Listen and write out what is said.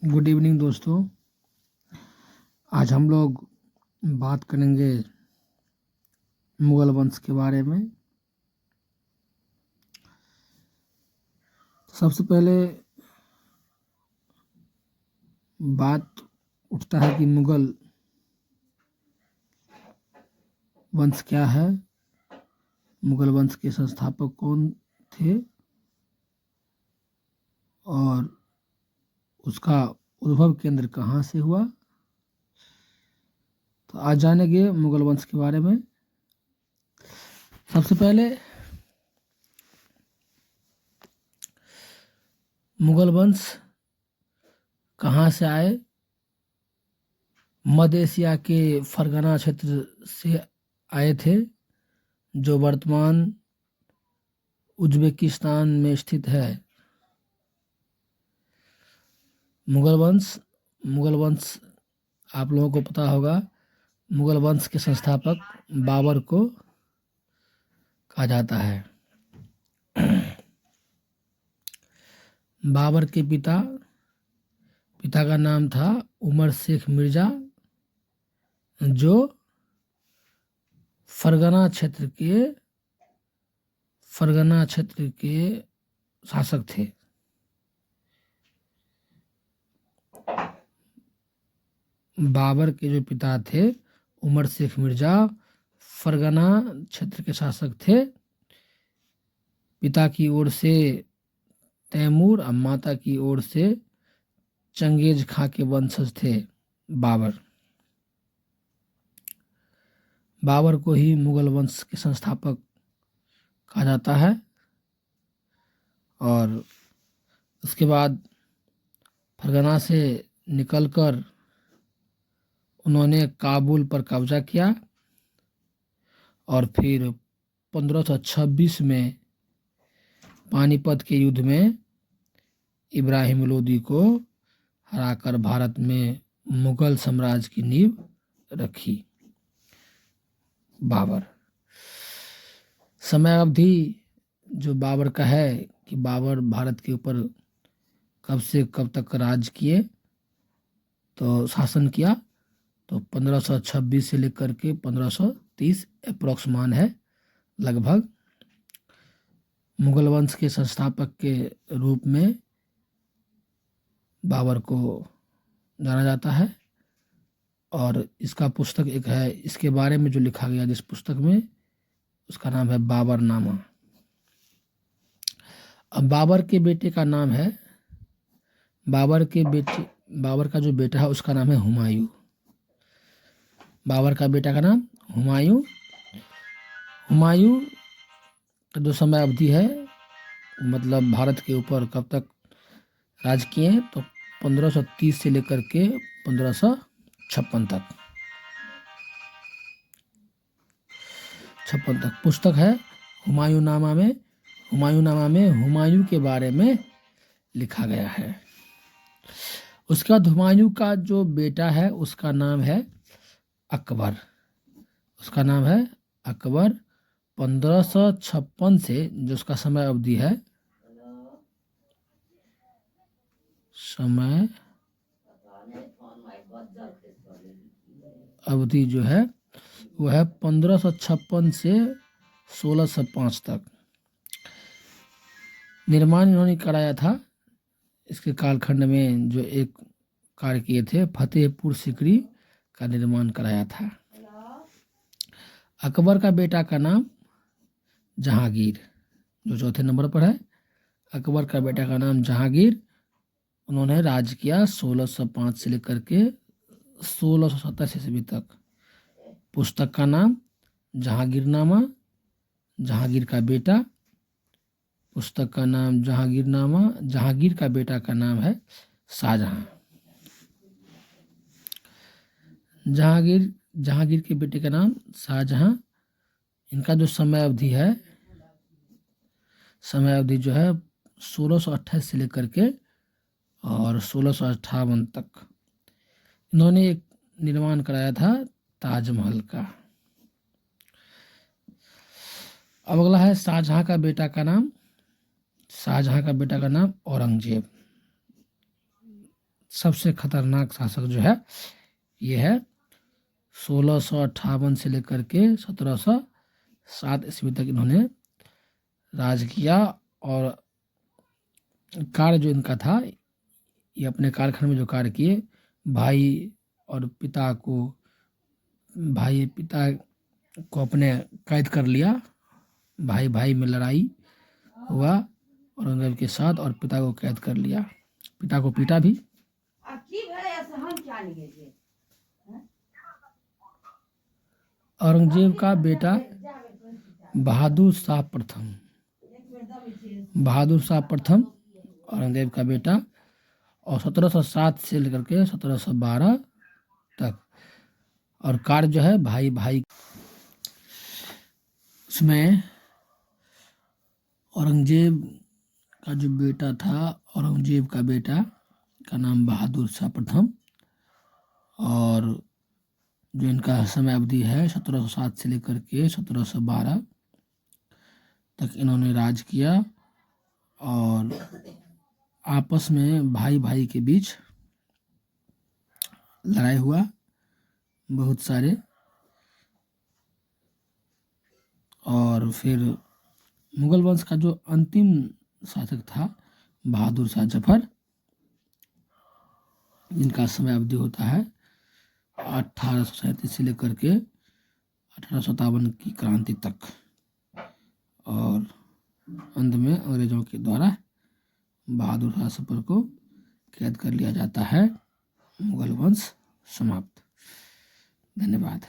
Good evening दोस्तों। आज हम लोग बात करेंगे मुगल वंश के बारे में। सबसे पहले बात उठता है कि मुगल वंश क्या है, मुगल वंश के संस्थापक कौन थे और उसका उद्भव केंद्र कहाँ से हुआ। तो आज जानेंगे मुगल वंश के बारे में। सबसे पहले मुगल वंश कहाँ से आए। मध्य एशिया के फरगना क्षेत्र से आए थे, जो वर्तमान उज्बेकिस्तान में स्थित है। मुगल वंश आप लोगों को पता होगा, मुगल वंश के संस्थापक बाबर को कहा जाता है। बाबर के पिता का नाम था उमर शेख मिर्जा, जो फरगना क्षेत्र के शासक थे। बाबर के जो पिता थे उमर शेख मिर्जा फरगना क्षेत्र के शासक थे। पिता की ओर से तैमूर और माता की ओर से चंगेज खां के वंशज थे। बाबर को ही मुगल वंश के संस्थापक कहा जाता है। और उसके बाद फरगना से निकलकर उन्होंने काबुल पर कब्जा किया और फिर 1526 में पानीपत के युद्ध में इब्राहिम लोदी को हराकर भारत में मुगल साम्राज्य की नींव रखी। बाबर समय अवधि जो बाबर का है कि बाबर भारत के ऊपर कब से कब तक राज किए, तो शासन किया, तो 1526 से लेकर के 1530 अप्रोक्स मान है लगभग। मुगल वंश के संस्थापक के रूप में बाबर को जाना जाता है। और इसका पुस्तक एक है, इसके बारे में जो लिखा गया जिस पुस्तक में, उसका नाम है बाबरनामा। अब बाबर के बेटे का नाम है, बाबर का जो बेटा है उसका नाम है हुमायूं। बाबर का बेटा का नाम हुमायूं का जो समय अवधि है, मतलब भारत के ऊपर कब तक राज किए, तो 1530 से लेकर के 1556 तक पुस्तक है हुमायूं नामा में हुमायूं के बारे में लिखा गया है। उसके बाद हुमायूं का जो बेटा है उसका नाम है अकबर। 1556 से जो उसका समय अवधि है, जो है वो है 1556 से 1605 तक। निर्माण इन्होंने कराया था। इसके कालखंड में जो एक कार्य किए थे, फतेहपुर सिकरी का निर्माण कराया था। अकबर का बेटा का नाम जहांगीर, जो चौथे नंबर पर है। अकबर का बेटा का नाम जहांगीर, उन्होंने राज किया 1605 से लेकर के 1627 ईस्वी तक। पुस्तक का नाम जहांगीरनामा, जहांगीर का बेटा। पुस्तक का नाम जहांगीरनामा, जहांगीर का बेटा का नाम है शाहजहां। जहांगीर के बेटे का नाम शाहजहां। इनका जो समय अवधि जो है 1628 से लेकर के और 1658 तक इन्होंने एक निर्माण कराया था ताजमहल का। अब अगला है शाहजहां का बेटा का नाम औरंगजेब। सबसे खतरनाक शासक जो है ये है 1658 से लेकर के 1707 ईस्वी तक इन्होंने राज किया। और कार्य जो इनका था, ये अपने कालखंड में जो कार्य किए, भाई पिता को अपने कैद कर लिया। भाई भाई में लड़ाई हुआ औरंगजेब के साथ और पिता को कैद कर लिया, पिता को पीटा भी। औरंगजेब का बेटा बहादुर शाह प्रथम औरंगजेब का बेटा, और 1707 से लेकर के 1712 तक। और कार्य जो है भाई भाई, उसमें औरंगजेब का जो बेटा था, औरंगजेब का बेटा का नाम बहादुर शाह प्रथम, और जो इनका समय अवधि है 1707 से लेकर के 1712 तक इन्होंने राज किया। और आपस में भाई भाई के बीच लड़ाई हुआ बहुत सारे। और फिर मुगल वंश का जो अंतिम शासक था बहादुर शाह जफर, जिनका समय अवधि होता है 1837 से लेकर के 1857 की क्रांति तक। और अंत में अंग्रेजों के द्वारा बहादुर शाह जफर को कैद कर लिया जाता है। मुगल वंश समाप्त। धन्यवाद।